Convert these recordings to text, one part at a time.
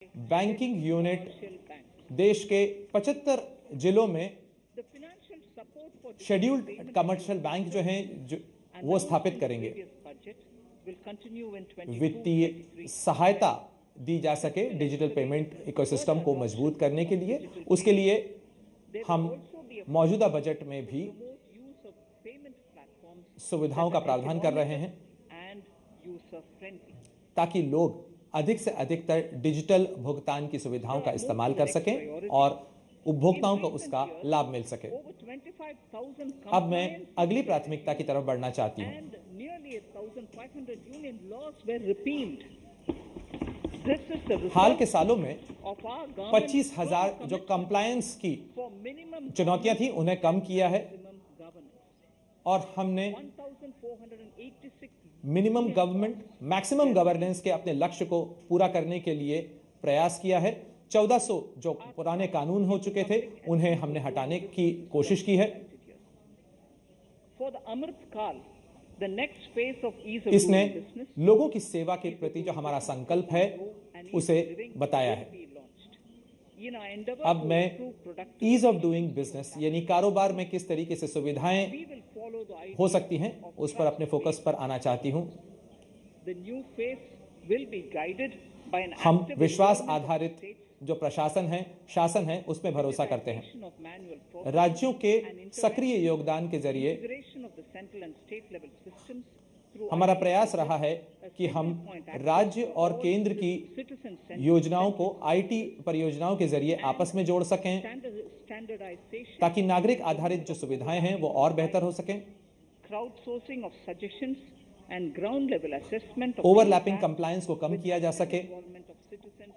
Banking unit देश के 75 जिलों में शेड्यूल्ड कमर्शियल बैंक जो हैं वो स्थापित करेंगे। वित्तीय सहायता दी जा सके डिजिटल पेमेंट इकोसिस्टम को मजबूत करने के लिए, उसके लिए हम मौजूदा बजट में भी सुविधाओं का प्रावधान कर रहे हैं ताकि लोग अधिक से अधिकतर डिजिटल भुगतान की सुविधाओं का इस्तेमाल कर सकें और उपभोक्ताओं को उसका लाभ मिल सके। अब मैं अगली प्राथमिकता की तरफ बढ़ना चाहती हूं। हाल के सालों में 25,000 जो कंप्लायंस की चुनौतियां थी उन्हें कम किया है और हमने मैक्सिमम गवर्नेंस के अपने लक्ष्य को पूरा करने के लिए प्रयास किया है। 1400 जो पुराने कानून हो चुके थे उन्हें हमने हटाने की कोशिश की है। इसने लोगों की सेवा के प्रति जो हमारा संकल्प है उसे बताया है। अब मैं ईज ऑफ डूइंग बिजनेस यानी कारोबार में किस तरीके से सुविधाएं हो सकती हैं उस पर अपने फोकस पर आना चाहती हूं। हम विश्वास आधारित जो प्रशासन है, शासन है, उसमें भरोसा करते हैं। राज्यों के सक्रिय योगदान के जरिए हमारा प्रयास रहा है कि हम राज्य और केंद्र की योजनाओं को आईटी परियोजनाओं के जरिए आपस में जोड़ सकें ताकि नागरिक आधारित जो सुविधाएं हैं वो और बेहतर हो सकें। ओवरलैपिंग कंप्लायंस को कम किया जा सके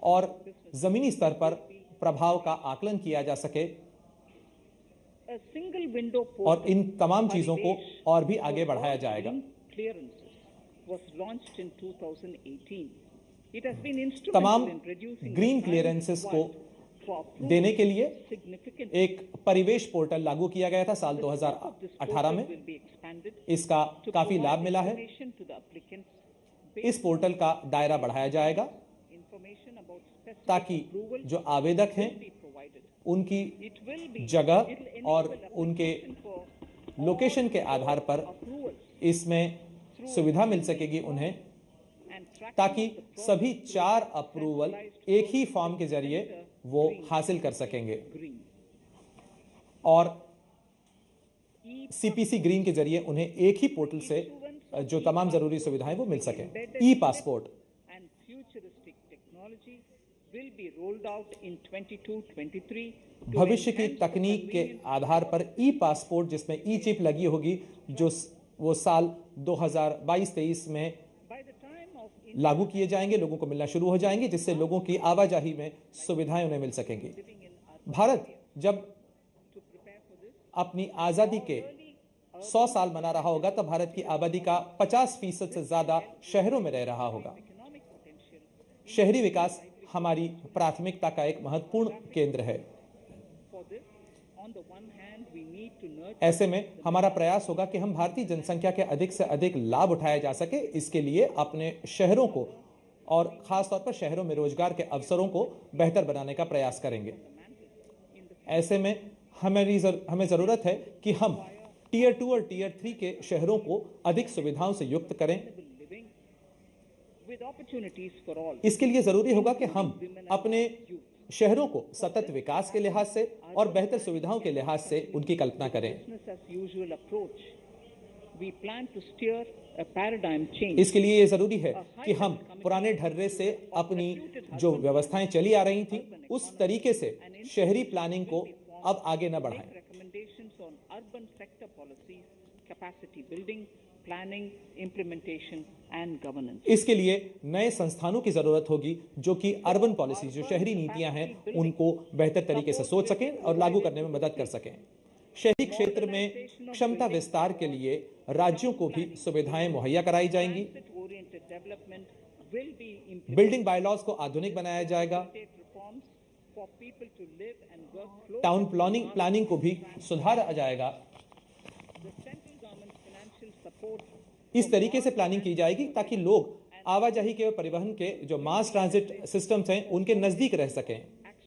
और जमीनी स्तर पर प्रभाव का आकलन किया जा सके और इन तमाम चीजों को और भी आगे बढ़ाया जाएगा। तमाम ग्रीन क्लियरेंसेस को देने के लिए एक परिवेश पोर्टल लागू किया गया था साल 2018 में। इसका काफी लाभ मिला है। इस पोर्टल का दायरा बढ़ाया जाएगा ताकि जो आवेदक हैं उनकी जगह और उनके लोकेशन के आधार पर इसमें सुविधा मिल सकेगी उन्हें, ताकि सभी 4 अप्रूवल एक ही फॉर्म के जरिए वो हासिल कर सकेंगे और सीपीसी ग्रीन के जरिए उन्हें एक ही पोर्टल से जो तमाम जरूरी सुविधाएं वो मिल सकें। ई पासपोर्ट भविष्य की तकनीक के आधार पर ई पासपोर्ट जिसमें ई चिप लगी होगी जो वो साल 2022-23 में लागू किए जाएंगे, लोगों को मिलना शुरू हो जाएंगे, जिससे लोगों की आवाजाही में सुविधाएं उन्हें मिल सकेंगी। भारत जब अपनी आजादी के 100 साल मना रहा होगा तब भारत की आबादी का 50% से ज्यादा शहरों में रह रहा होगा। शहरी विकास हमारी प्राथमिकता का एक महत्वपूर्ण केंद्र है। ऐसे में हमारा प्रयास होगा कि हम भारतीय जनसंख्या के अधिक से अधिक लाभ उठाया जा सके। इसके लिए अपने शहरों को और खासतौर पर शहरों में रोजगार के अवसरों को बेहतर बनाने का प्रयास करेंगे। ऐसे में हमें जरूरत है कि हम टियर 2 और टियर 3 के शहरों को अधिक सुविधाओं से युक्त करें। इसके लिए जरूरी होगा कि हम अपने शहरों को सतत विकास के लिहाज से और बेहतर सुविधाओं के लिहाज से उनकी कल्पना करें। इसके लिए ये जरूरी है कि हम पुराने ढर्रे से अपनी जो व्यवस्थाएं चली आ रही थी उस तरीके से शहरी प्लानिंग को अब आगे न बढ़ाएं। planning, implementation and governance. इसके लिए नए संस्थानों की जरूरत होगी जो कि अर्बन पॉलिसी जो शहरी नीतियां हैं उनको बेहतर तरीके से सोच सकें और लागू करने में मदद कर सकें। शहरी क्षेत्र में क्षमता विस्तार के लिए राज्यों को भी सुविधाएं मुहैया कराई जाएंगी। बिल्डिंग बायलॉज को आधुनिक बनाया जाएगा। टाउन प्लानिंग को भी सुधारा जाएगा। इस तरीके से प्लानिंग की जाएगी ताकि लोग आवाजाही के और परिवहन के जो मास ट्रांजिट सिस्टम्स हैं उनके नजदीक रह सकें।